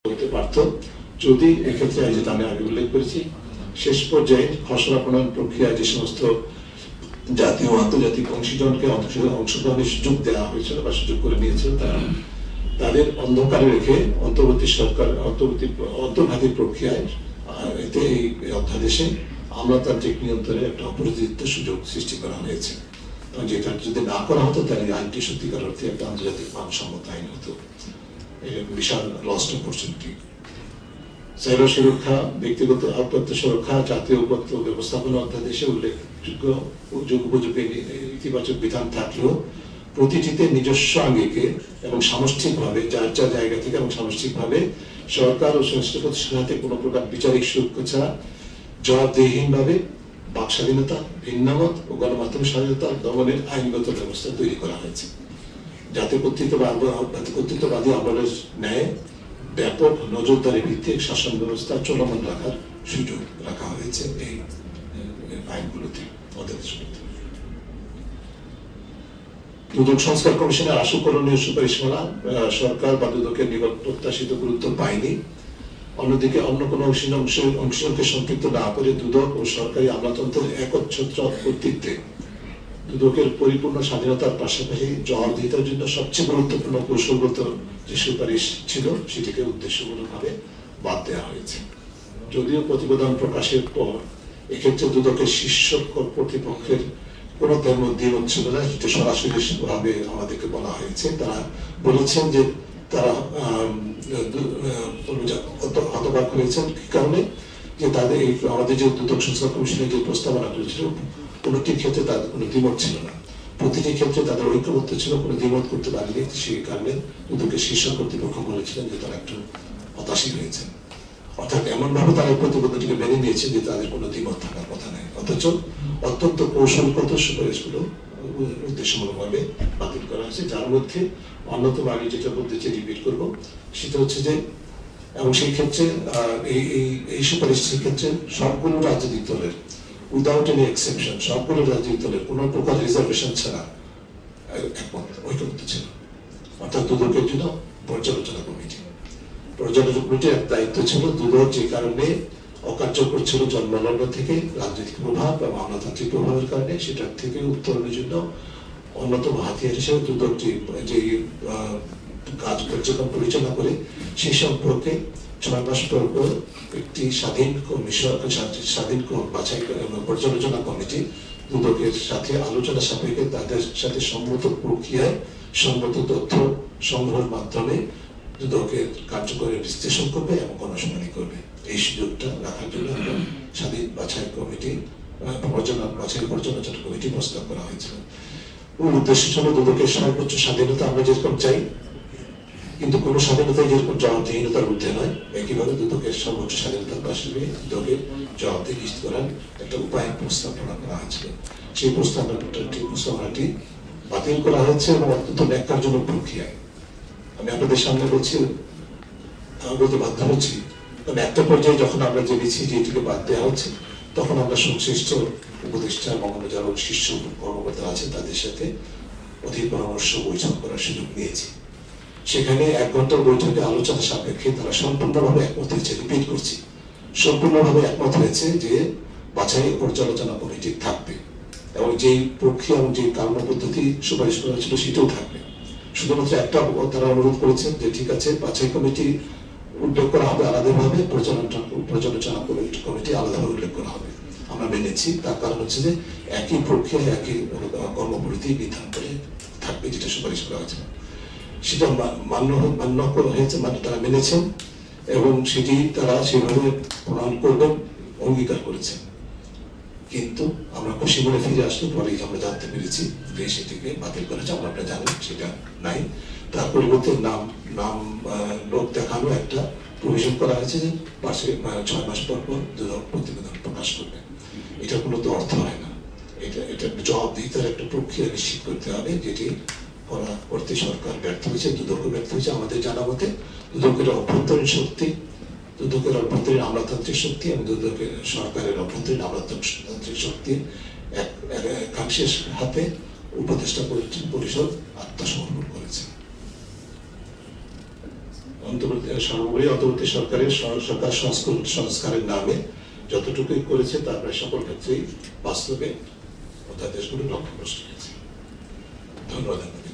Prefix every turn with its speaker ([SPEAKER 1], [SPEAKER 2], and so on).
[SPEAKER 1] হতে পারত যদি এক্ষেত্রে যেটা আমি আগে উল্লেখ করেছি শেষ পর্যায়ে খসড়া প্রণয়ন প্রক্রিয়ায় যে সমস্ত জাতীয় ও আন্তর্জাতিক অংশীজনকে অংশগ্রহণের সুযোগ দেওয়া হয়েছিল বা সুযোগ করে নিয়েছিল তারা তাদের অন্ধকারে রেখে অন্তর্বর্তী সরকার অন্তর্ঘাতী প্রক্রিয়ায় এতে এই অধ্যাদেশে আমলাতান্ত্রিক নিয়ন্ত্রণের একটা অপরিচিত সুযোগ সৃষ্টি করা হয়েছে। যেটা যদি না করা হতো তাহলে আইনটি সত্যিকার অর্থে একটা আন্তর্জাতিক মানসম্মত আইন হতো। বিশাল লস্ট অপরচুনিটি। সাইবার সুরক্ষা, ব্যক্তিগত তথ্য সুরক্ষা, জাতীয় তথ্য ব্যবস্থাপনা অধ্যাদেশে উল্লেখযোগ্য উপযোগী ইতিবাচক বিধান থাকলেও প্রতিটিতে নিজস্ব আঙ্গিকে এবং সামষ্টিকভাবে যার যার জায়গা থেকে এবং সামষ্টিকভাবে সরকার ও সংশ্লিষ্ট প্রতিষ্ঠানের হাতে কোনো প্রকার বিচারিক সুরক্ষা ছাড়া জবাবদিহিহীনভাবে বাক স্বাধীনতা, ভিন্নমত ও গণমাধ্যম স্বাধীনতা দমনের আইনগত ব্যবস্থা তৈরি করা হয়েছে। জাতীয় কর্তৃত্ববাদী আমলের ন্যায় ব্যাপক নজরদারি ভিত্তিক শাসন ব্যবস্থা চলমান রাখার সুযোগ রাখা হয়েছে এই আইনগুলোতে। দুদক সংস্কার কমিশনের আশু করণীয় সুপারিশমালা সরকার বা দুদকের নিকট প্রত্যাশিত গুরুত্ব পায়নি। অন্যদিকে অন্য কোনো অংশীজনকে সম্পৃক্ত না করে দুদক ও সরকারি আমলাতন্ত্রের একচ্ছত্র কর্তৃত্বে দুদকের পরিপূর্ণ স্বাধীনতার পাশাপাশি জবাবদিহিতার জন্য সবচেয়ে গুরুত্বপূর্ণ কৌশলগত যে সুপারিশ ছিল সেটিকে উদ্দেশ্যমূলকভাবে বাদ দেওয়া হয়েছে। যদিও প্রতিবেদন প্রকাশের পর এক্ষেত্রে দুদকের শীর্ষ কর্তৃপক্ষের কোনো দ্বিমত ছিল না, যেটা সরাসরি ভাবে আমাদেরকে বলা হয়েছে। তারা বলেছেন যে তারা হতবাক হয়েছেন কি কারণে, যে তাদের আমাদের যে দুদক সংস্কার কমিশনের যে প্রস্তাবনা করেছিল কোনোটির ক্ষেত্রে তাদের কোনো দ্বিমত ছিল না, প্রতিটি ক্ষেত্রে তাদের ঐক্যমত্য ছিল, কোনো দ্বিমত করতে পারেনি। সেই কারণে দুদকের শীর্ষ কর্তৃপক্ষ বলেছিলেন যে তারা একটু হতাশই হয়েছেন। অর্থাৎ এমন ভাবে তারা প্রতিবেদনটিকে মেনে নিয়েছে যে তাদের কোনো দ্বিমত থাকার কথা নেই, অথচ অত্যন্ত কৌশলগত সুপারিশগুলো উদ্দেশ্যমূলকভাবে বাতিল করা হয়েছে। যার মধ্যে অন্যতম আমি যেটা বলতে চাই, রিপিট করবো, সেটা হচ্ছে যে এবং সেই ক্ষেত্রে এই সুপারিশ ক্ষেত্রে সবগুলো রাজনৈতিক দলের উইদাউট এনি এক্সেপশন সবগুলো রাজনৈতিক দলের কোনো প্রকার রিজার্ভেশন ছাড়া একমত ঐক্যবদ্ধ ছিল। অর্থাৎ দুদকের জন্য পর্যালোচনা কমিটির এক দায়িত্ব ছিল দুদক যে কারণে অকার্যকর ছিল জন্মলগ্ন থেকে রাজনৈতিক প্রভাব বা আমলাতান্ত্রিক প্রভাবের কারণে সেটার থেকে উত্তরণের জন্য অন্যতম হাতিয়ার হিসেবে দুদক যে কাজ কার্যক্রম পরিচালনা করে সেই সম্পর্কে 6 মাস পর একটি স্বাধীন বাছাই পর্যালোচনা কমিটি দুদকের সাথে আলোচনা সাপেক্ষে তাদের সাথে সম্মত প্রক্রিয়ায় সম্মত তথ্য সংগ্রহের মাধ্যমে দুদকের কার্যকরের বিশ্লেষণ করবে এবং গণশুনানি করবে। এই সুযোগটা রাখার জন্য স্বাধীন বাছাই কমিটি পর্যালোচনা কমিটি প্রস্তাব করা হয়েছিল। ওর উদ্দেশ্য ছিল দুদকের সর্বোচ্চ স্বাধীনতা আমরা যেরকম চাই, কিন্তু কোন স্বাধীনতাই যেরকম জবাবদিহীনতার ঊর্ধ্বে নয়, একইভাবে দুদকের সর্বোচ্চ স্বাধীনতার পাশাপাশি দুদকের জবাবদিহি নিশ্চিত করার একটা উপায় প্রস্তাবনা করা হয়েছিল। সেই প্রস্তাবনাটি বাতিল করা হয়েছে এবং অত্যন্ত ন্যাক্কারজনক প্রক্রিয়ায়। আমি আপনাদের সামনে বলছি, বলতে বাধ্য হচ্ছি, কারণ একটা পর্যায়ে যখন আমরা জেনেছি যে এটিকে বাদ দেওয়া হচ্ছে, তখন আমরা সংশ্লিষ্ট উপদেষ্টা এবং যারা শীর্ষ কর্মকর্তা আছে তাদের সাথে অধিক পরামর্শ বৈঠক করার সুযোগ নিয়েছি। সেখানে 1 ঘন্টার বৈঠকে আলোচনা সাপেক্ষে তারা সম্পূর্ণভাবে একমত হয়েছে, রিপিট করছি, সম্পূর্ণভাবে একমত হয়েছে যে বাছাই পর্যালোচনা কমিটি থাকবে এবং যেই প্রক্রিয়া এবং যে কর্মপদ্ধতি সুপারিশ করা হয়েছিল সেটাও থাকবে। শুধুমাত্র একটা তারা অনুরোধ করেছেন যে ঠিক আছে, বাছাই কমিটি উল্লেখ করা হবে আলাদাভাবে, পর্যালোচনা কমিটি আলাদাভাবে উল্লেখ করা হবে। আমরা মেনেছি, তার কারণ হচ্ছে যে একই প্রক্রিয়া একই কর্মপদ্ধতি বিধান করে থাকবে যেটা সুপারিশ করা হয়েছে। সেটা মান্য হয়েছে, মানে তারা মেনেছেন এবং সেটি তারা সেভাবে প্রণয়ন করবেন অঙ্গীকার করেছেন। কিন্তু আমরা খুশি মনে ফিরে আসলে পরেই আমরা জানতে পেরেছি যে সেটিকে বাতিল করেছে। আমরা জানি সেটা নাই, তার পরিবর্তে নাম লোক দেখানো একটা প্রভিশন করা হয়েছে যে পাশে 6 মাস পর দুদক প্রতিবেদন প্রকাশ করবে। এটা কোনো তো অর্থ হয় না। এটা জবাবদিহিতার একটা প্রক্রিয়া নিশ্চিত করতে হবে, যেটি করতে সরকার ব্যর্থ হয়েছে, দুদক ব্যর্থ হয়েছে। আমাদের জানা মতে দুদকের অভ্যন্তরীণ শক্তি, দুদকের অভ্যন্তরীণ আমলাতান্ত্রিক শক্তি এবং দুদকের সরকারের অভ্যন্তরীণ আমলাতান্ত্রিক শক্তির একাংশের হাতে উপদেষ্টা পরিষদ আত্মসমর্পণ করেছে। সর্বোপরি অন্তর্বর্তী সরকারের সরকার সংস্কারের নামে যতটুকুই করেছে তার প্রায় সকল ক্ষেত্রেই বাস্তবে তার দেশগুলো লক্ষ্যভ্রষ্ট হয়েছে। ধন্যবাদ।